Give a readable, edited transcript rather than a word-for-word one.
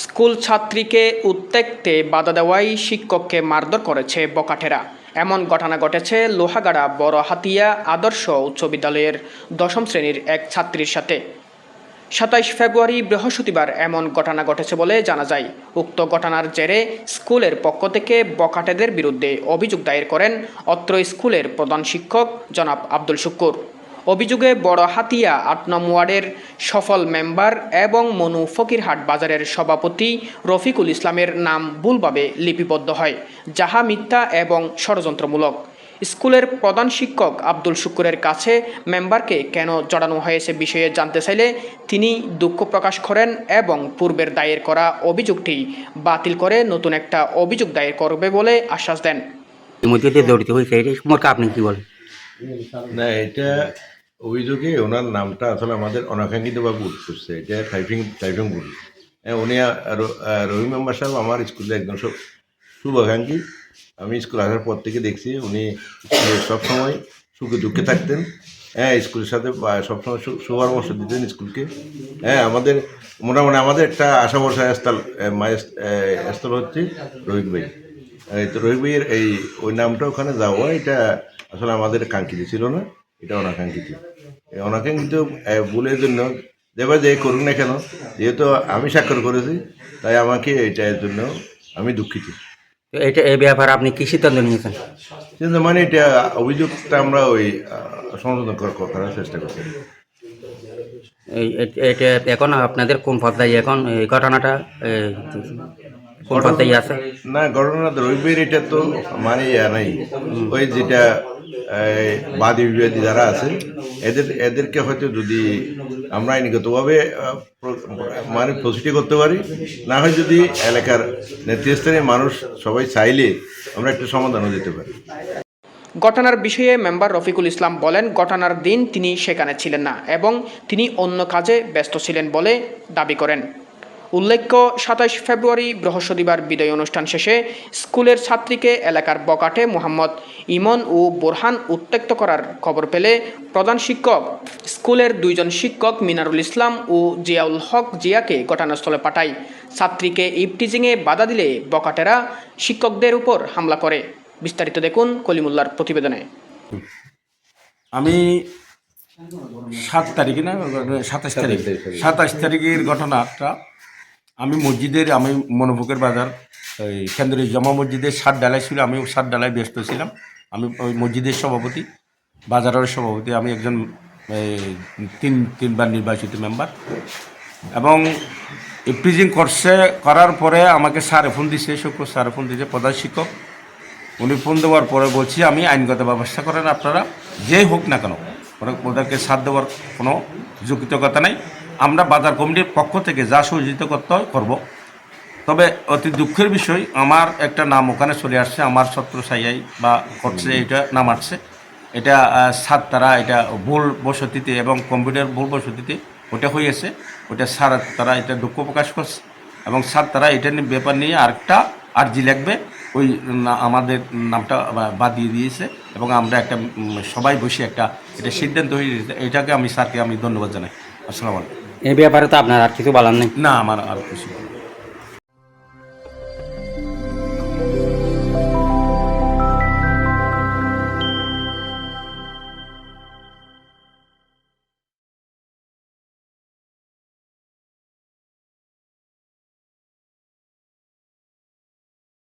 School ছাত্রীকে উত্তেক্তে বাধা দেওয়ায় শিক্ষককে মারধর করেছে বকাটেরা। এমন ঘটনা ঘটেছে লোহাগাড়া বড় হাতিয়া আদর্শ উচ্চ বিদ্যালয়ের ১০ম শ্রেণীর এক ছাত্রীর সাথে। ২৭ ফেব্রুয়ারি বৃহস্পতিবার এমন ঘটনা ঘটেছে বলে জানা যায়। উক্ত ঘটনার জেরে স্কুলের পক্ষ থেকে বকাটেদের বিরুদ্ধে অভিযোগ দায়ের করেন অত্র স্কুলের প্রধান শিক্ষক জনাব আব্দুল শুক্কুর। অভিযোগে বড় হাতিয়া ৮ নং ওয়ার্ডের সফল মেম্বার এবং মনু ফকিরহাট বাজারের সভাপতি রফিকুল ইসলামের নাম ভুলভাবে লিপিবদ্ধ হয়, যাহা মিথ্যা এবং ষড়যন্ত্রমূলক। স্কুলের প্রধান শিক্ষক আব্দুল শুক্কুরের কাছে মেম্বারকে কেন জড়ানো হয়েছে বিষয়ে জানতে চাইলে তিনি দুঃখ প্রকাশ করেন এবং পূর্বের দায়ের করা অভিযোগটি বাতিল করে নতুন একটা অভিযোগ দায়ের করবে বলে আশ্বাস দেন। জড়িত হয়েছে এটা সম্পর্কে আপনি কি বলেন? না, এটা অভিযোগে ওনার নামটা আসলে আমাদের অনাকাঙ্ক্ষিতভাবে উঠছে। এটা টাইপিং ভুল। উনি রহিম মেম্বার সাহেব আমার স্কুলে একদম শুভাকাঙ্ক্ষী। আমি স্কুল আসার পর থেকে দেখছি উনি স্কুলে সবসময় সুখে দুঃখে থাকতেন। স্কুলের সাথে সবসময় সুপরামর্শ দিতেন স্কুলকে। আমাদের মোটামুটি আমাদের একটা আশা ভরসা স্থল হচ্ছে রোহিত ভাই। তো রোহিত ভাইয়ের ওই নামটা ওখানে যাওয়া এটা আসলে আমাদের কাঙ্ক্ষিত ছিল না, এটা অনাকাঙ্ক্ষিত। এই অনাকাঙ্ক্ষিত ভুলের জন্য যেভাবে যে করুক না কেন, যেহেতু আমি স্বাক্ষর করেছি তাই আমাকে এটার জন্য আমি দুঃখিত। এটা এই ব্যাপারে আপনি কি সিদ্ধান্ত নিয়েছেন? কিন্তু মানে এটা অভিযোগটা আমরা সংশোধন করার চেষ্টা করছি। এটা এখন আপনাদের কোন পর্যায়ে এখন এই ঘটনাটা কোন পর্যায়ে আছে? না, ঘটনাটা রবিবার এটা তো মানে নাই, ওই যেটা বাদী বিবাদী যারা আছে এদেরকে হয়তো যদি আমরা আইনগতভাবে মানে প্রস্তুতি করতে পারি, না হয় যদি এলাকার নেতৃস্থানীয় মানুষ সবাই চাইলে আমরা একটা সমাধানও দিতে পারি। ঘটনার বিষয়ে মেম্বার রফিকুল ইসলাম বলেন, ঘটনার দিন তিনি সেখানে ছিলেন না এবং তিনি অন্য কাজে ব্যস্ত ছিলেন বলে দাবি করেন। উল্লেখ্য, ২৭ ফেব্রুয়ারি বৃহস্পতিবার বিদায় অনুষ্ঠান শেষে স্কুলের ছাত্রীকে এলাকার বকাটে মোহাম্মদ ইমন ও বোরহান উত্ত্যক্ত করার খবর পেলে প্রধান শিক্ষক স্কুলের ২ জন শিক্ষক মিনারুল ইসলাম ও জিয়াউল হক জিয়াকে ঘটনাস্থলে পাঠায়। ছাত্রীকে ইভটিজিংয়ে বাধা দিলে বকাটেরা শিক্ষকদের উপর হামলা করে। বিস্তারিত দেখুন কলিমুল্লার প্রতিবেদনে। আমি 7 তারিখে না 27 তারিখের ঘটনাটা আমি মনোপুকের বাজার এই কেন্দ্রীয় জমা মসজিদের 7 ডালাই ছিল। আমি 7 ডালায় ব্যস্ত ছিলাম। আমি ওই মসজিদের সভাপতি, বাজারের সভাপতি। আমি একজন তিনবার নির্বাচিত মেম্বার এবং ইভটিজিং করার পরে আমাকে স্যারে ফোন দিছে, শুক্র স্যারে ফোন দিয়েছে প্রধান শিক্ষক। উনি ফোন দেওয়ার পরে বলছি আমি আইনগত ব্যবস্থা করেন, আপনারা যেই হোক না কেন ওদেরকে সাথ দেওয়ার কোনো যৌক্তিকতা নাই। আমরা বাজার কমিটির পক্ষ থেকে যা সহযোগিতা করতে হয় করব। তবে অতি দুঃখের বিষয়, আমার একটা নাম ওখানে চলে আসছে, আমার ছত্র ছাইয়াই বা করছে এটা নাম আসছে। এটা স্যার তারা এটা ভুল বসতিতে এবং কম্পিউটার ভুল বসতিতে ওটা হয়েছে। ওটা স্যার তারা এটা দুঃখ প্রকাশ করছে এবং স্যার তারা এটা ব্যাপার নিয়ে আরেকটা আর্জি লাগবে, ওই আমাদের নামটা বাদ দিয়ে দিয়েছে এবং আমরা একটা সবাই বসে একটা এটা সিদ্ধান্ত হয়ে গেছে। এটাকে আমি স্যারকে আমি ধন্যবাদ জানাই। আসসালামু আলাইকুম। এই ব্যাপারে তো আপনার আর কিছু বলার নেই? না, আমার আর কিছু